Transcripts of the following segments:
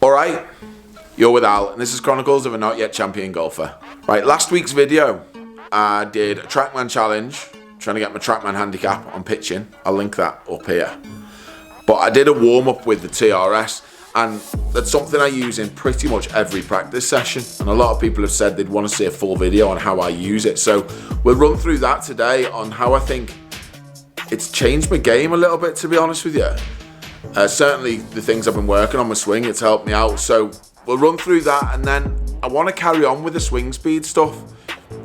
Alright, you're with Al, and this is Chronicles of a Not Yet Champion Golfer. Right, last week's video, I did a Trackman challenge, trying to get my Trackman handicap on pitching. I'll link that up here. But I did a warm-up with the TRS, and that's something I use in pretty much every practice session. And a lot of people have said they'd want to see a full video on how I use it. So we'll run through that today on how I think it's changed my game a little bit, to be honest with you. Certainly the things I've been working on my swing, it's helped me out. So we'll run through that, and then I want to carry on with the swing speed stuff.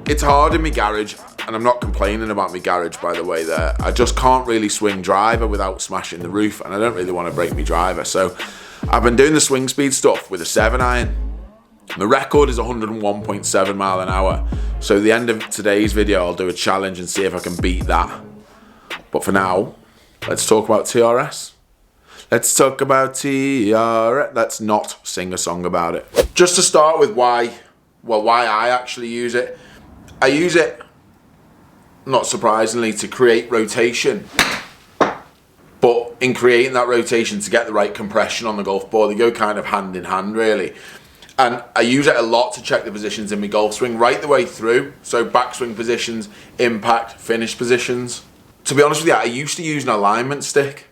It's hard in my garage, and I'm not complaining about my garage, by the way there. I just can't really swing driver without smashing the roof, and I don't really want to break my driver. So I've been doing the swing speed stuff with a 7-iron. My record is 101.7 mile an hour. So at the end of today's video, I'll do a challenge and see if I can beat that. But for now, let's talk about TRS. Let's talk about TRS. Let's not sing a song about it. Just to start with why I actually use it. I use it, not surprisingly, to create rotation. But in creating that rotation, to get the right compression on the golf ball, they go kind of hand in hand, really. And I use it a lot to check the positions in my golf swing right the way through. So backswing positions, impact, finish positions. To be honest with you, I used to use an alignment stick.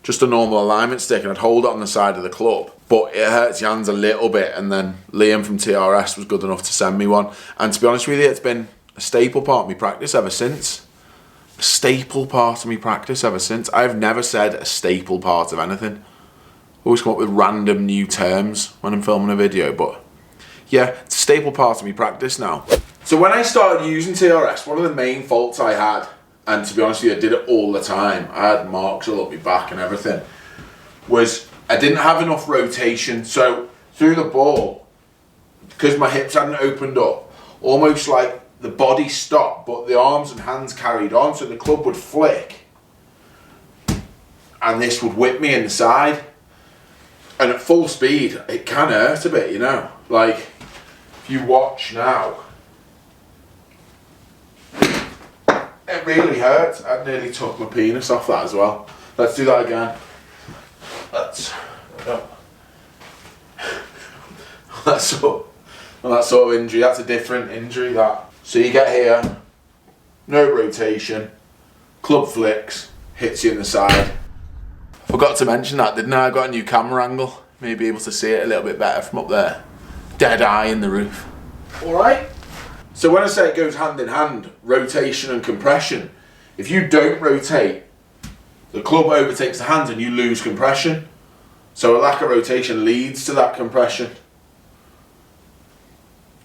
Just a normal alignment stick, and I'd hold it on the side of the club. But it hurts your hands a little bit, and then Liam from TRS was good enough to send me one. And to be honest with you, it's been a staple part of my practice ever since. A staple part of my practice ever since. I've never said a staple part of anything. Always come up with random new terms when I'm filming a video, but yeah, it's a staple part of my practice now. So when I started using TRS, one of the main faults I had, and to be honest with you, I did it all the time, I had marks all up my back and everything, was I didn't have enough rotation. So through the ball, because my hips hadn't opened up, almost like the body stopped, but the arms and hands carried on, so the club would flick, and this would whip me in the side. And at full speed, it can hurt a bit, you know. Like, if you watch now, it really hurts. I nearly took my penis off that as well. Let's do that again. That sort of injury, that's a different injury, that. So you get here, no rotation, club flicks, hits you in the side. Forgot to mention that, didn't I? I got a new camera angle. Maybe able to see it a little bit better from up there. Dead eye in the roof. Alright? So when I say it goes hand in hand, rotation and compression, if you don't rotate, the club overtakes the hands and you lose compression. So a lack of rotation leads to that compression.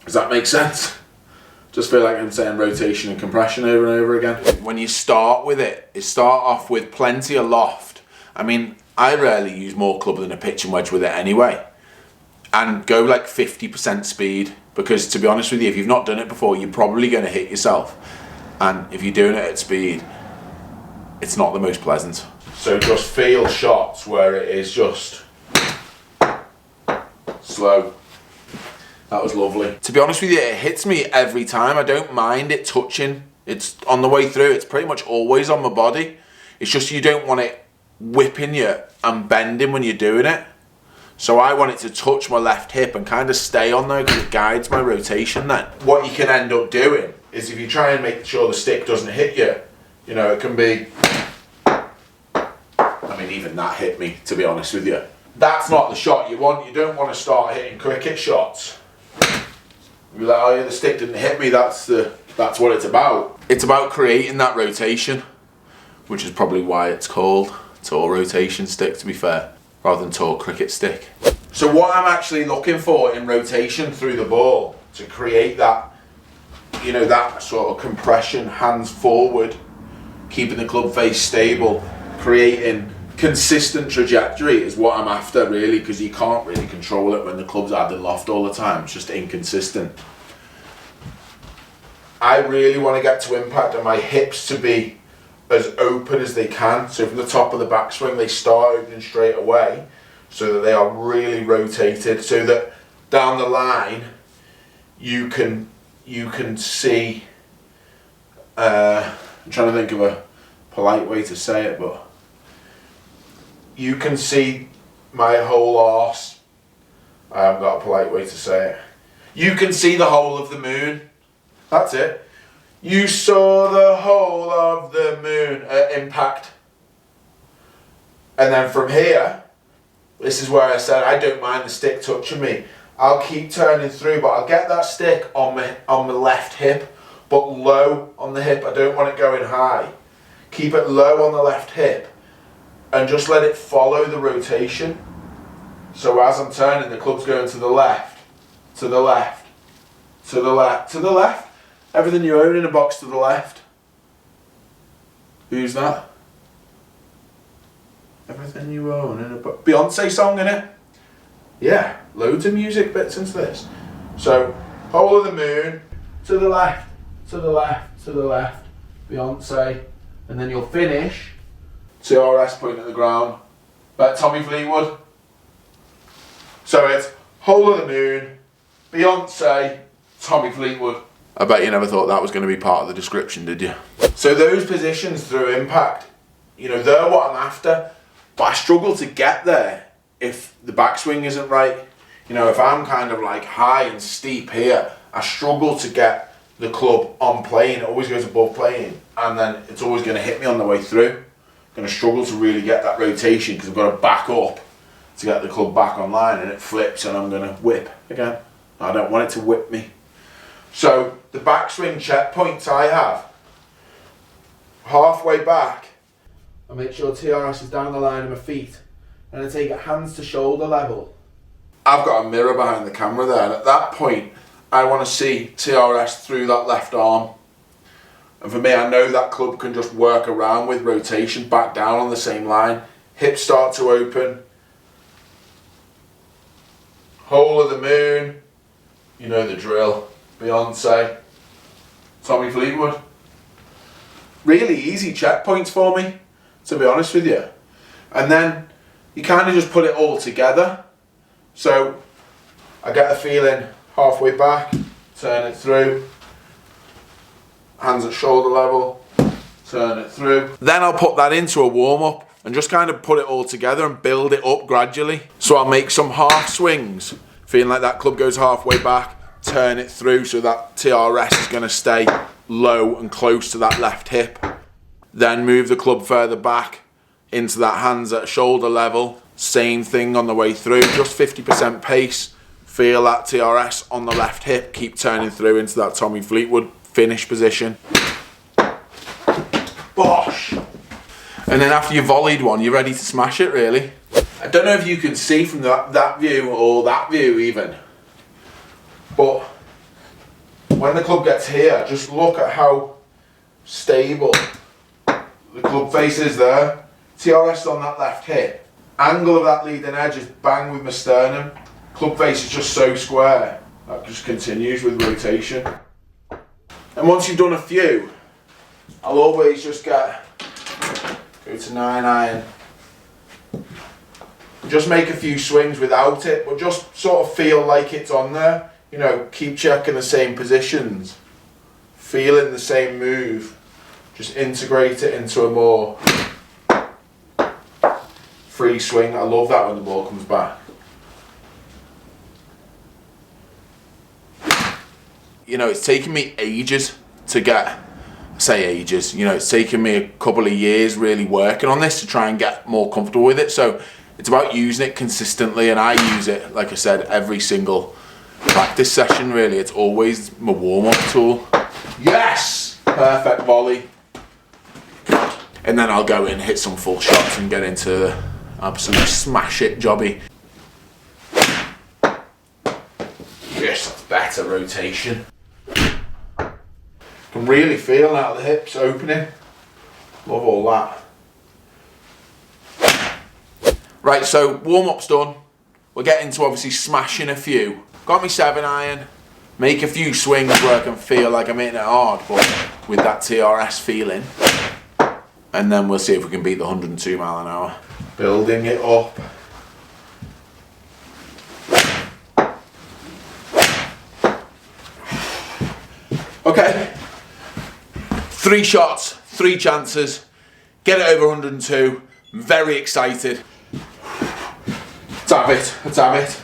Does that make sense? Just feel like I'm saying rotation and compression over and over again. When you start with it, you start off with Plenty of Loft. I mean, I rarely use more club than a pitching wedge with it anyway. And go like 50% speed, because to be honest with you, if you've not done it before, you're probably going to hit yourself. And if you're doing it at speed, it's not the most pleasant. So just feel shots where it is just slow. That was lovely. To be honest with you, it hits me every time. I don't mind it touching. It's on the way through. It's pretty much always on my body. It's just you don't want it whipping you and bending when you're doing it. So I want it to touch my left hip and kind of stay on there, because it guides my rotation then. What you can end up doing is, if you try and make sure the stick doesn't hit you, you know, it can be, I mean, even that hit me, to be honest with you. That's not the shot you want. You don't want to start hitting cricket shots. You'll be like, oh yeah, the stick didn't hit me, that's what it's about. It's about creating that rotation, which is probably why it's called Tour Rotation Stick, to be fair, rather than Tour Cricket Stick. So what I'm actually looking for in rotation through the ball, to create that, you know, that sort of compression, hands forward, keeping the club face stable, creating consistent trajectory, is what I'm after, really, because you can't really control it when the club's adding loft all the time. It's just inconsistent. I really want to get to impact and my hips to be as open as they can. So from the top of the backswing, they start opening straight away, so that they are really rotated, so that down the line you can see, I'm trying to think of a polite way to say it, but you can see my whole arse I haven't got a polite way to say it. You can see the whole of the moon. That's it. You saw the whole of the moon at impact. And then from here, this is where I said I don't mind the stick touching me. I'll keep turning through, but I'll get that stick on my left hip, but low on the hip. I don't want it going high. Keep it low on the left hip and just let it follow the rotation. So as I'm turning, the club's going to the left, to the left, to the left, to the left. Everything you own in a box to the left. Who's that? Everything you own in a box. Beyonce song, innit? Yeah, loads of music bits into this. So, whole of the moon, to the left, to the left, to the left, Beyonce, and then you'll finish, CRS point at the ground, like Tommy Fleetwood. So it's whole of the moon, Beyonce, Tommy Fleetwood. I bet you never thought that was going to be part of the description, did you? So those positions through impact, you know, they're what I'm after, but I struggle to get there if the backswing isn't right. You know, if I'm kind of like high and steep here, I struggle to get the club on plane. It always goes above plane, and then it's always going to hit me on the way through. I'm going to struggle to really get that rotation because I've got to back up to get the club back online, and it flips and I'm going to whip again. I don't want it to whip me. So the backswing checkpoints I have, halfway back, I make sure TRS is down the line of my feet, and I take it hands to shoulder level. I've got a mirror behind the camera there, and at that point I want to see TRS through that left arm. And for me, I know that club can just work around with rotation back down on the same line. Hips start to open. Whole of the moon. You know the drill. Beyonce. Tommy Fleetwood. Really easy checkpoints for me, to be honest with you. And then you kind of just put it all together. So I get the feeling halfway back, turn it through, hands at shoulder level, turn it through. Then I'll put that into a warm-up and just kind of put it all together and build it up gradually. So I'll make some half swings, feeling like that club goes halfway back, turn it through so that TRS is going to stay low and close to that left hip. Then move the club further back into that hands at shoulder level. Same thing on the way through, just 50% pace. Feel that TRS on the left hip, keep turning through into that Tommy Fleetwood finish position. Bosh! And then after you've volleyed one, you're ready to smash it, really. I don't know if you can see from that view or that view even, but when the club gets here, just look at how stable the club face is there. TRS on that left hip. Angle of that leading edge is bang with my sternum. Club face is just so square. That just continues with rotation. And once you've done a few, I'll always just go to 9-iron. Just make a few swings without it, but just sort of feel like it's on there. You know, keep checking the same positions. Feeling the same move. Just integrate it into a more free swing. I love that when the ball comes back. You know, it's taken me ages to get, you know, it's taken me a couple of years really working on this to try and get more comfortable with it. So it's about using it consistently, and I use it, like I said, every single practice session really. It's always my warm-up tool. Yes! Perfect volley. And then I'll go in, hit some full shots and get into the absolute smash it jobby. Yes, that's better rotation. Can really feel now the hips opening. Love all that. Right, so warm-up's done. We're getting to obviously smashing a few. Got me 7-iron. Make a few swings where I can feel like I'm hitting it hard, but with that TRS feeling. And then we'll see if we can beat the 102 mile an hour. Building it up. Okay. 3 shots, 3 chances. Get it over 102. I'm very excited. Let's have it.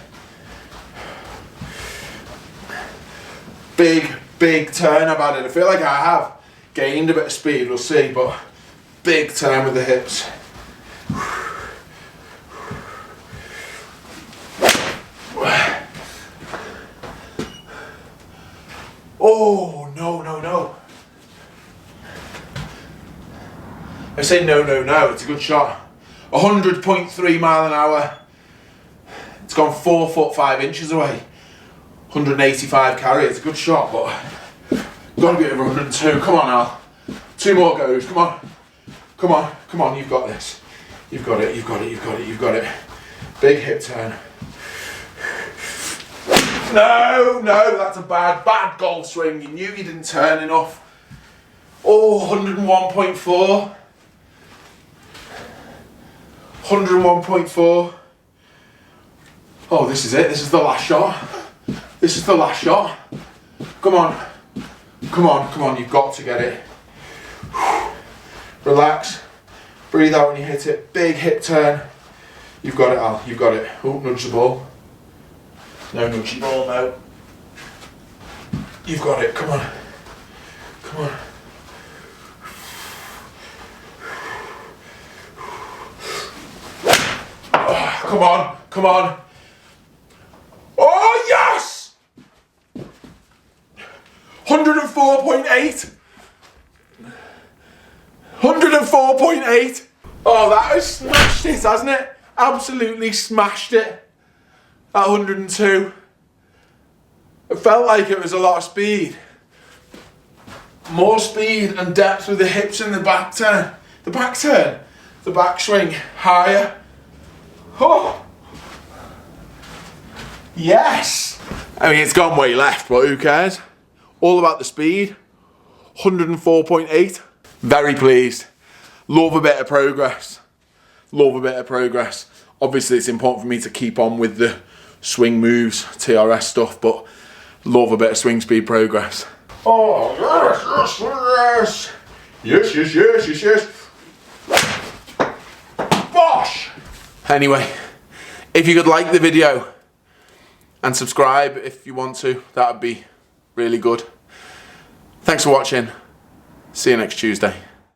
big turn I've added. I feel like I have gained a bit of speed, we'll see, but big turn with the hips. Oh, no. I say no, it's a good shot. 100.3 mile an hour. It's gone 4 foot 5 inches away. 185 carry, it's a good shot, but gotta be over 102. Come on, Al. 2 more goes, come on, you've got this. You've got it. Big hip turn. No, that's a bad goal swing. You knew you didn't turn enough. Oh, 101.4. 101.4. Oh, this is it. This is the last shot. Come on. You've got to get it. Relax. Breathe out when you hit it. Big hip turn. You've got it, Al. You've got it. Oh, nudge the ball. No, nudge the ball, no. You've got it. Come on. Oh, come on. Oh, yes! 104.8. 104.8. Oh, that has smashed it, hasn't it? Absolutely smashed it. At 102. It felt like it was a lot of speed. More speed and depth with the hips and the back turn. The back swing higher. Oh. Yes. I mean, it's gone way left, but who cares? All about the speed. 104.8. Very pleased. Love a bit of progress. Obviously, it's important for me to keep on with the swing moves, TRS stuff, but love a bit of swing speed progress. Oh, yes. Bosh! Anyway, if you could like the video and subscribe if you want to, that would be really good. Thanks for watching. See you next Tuesday.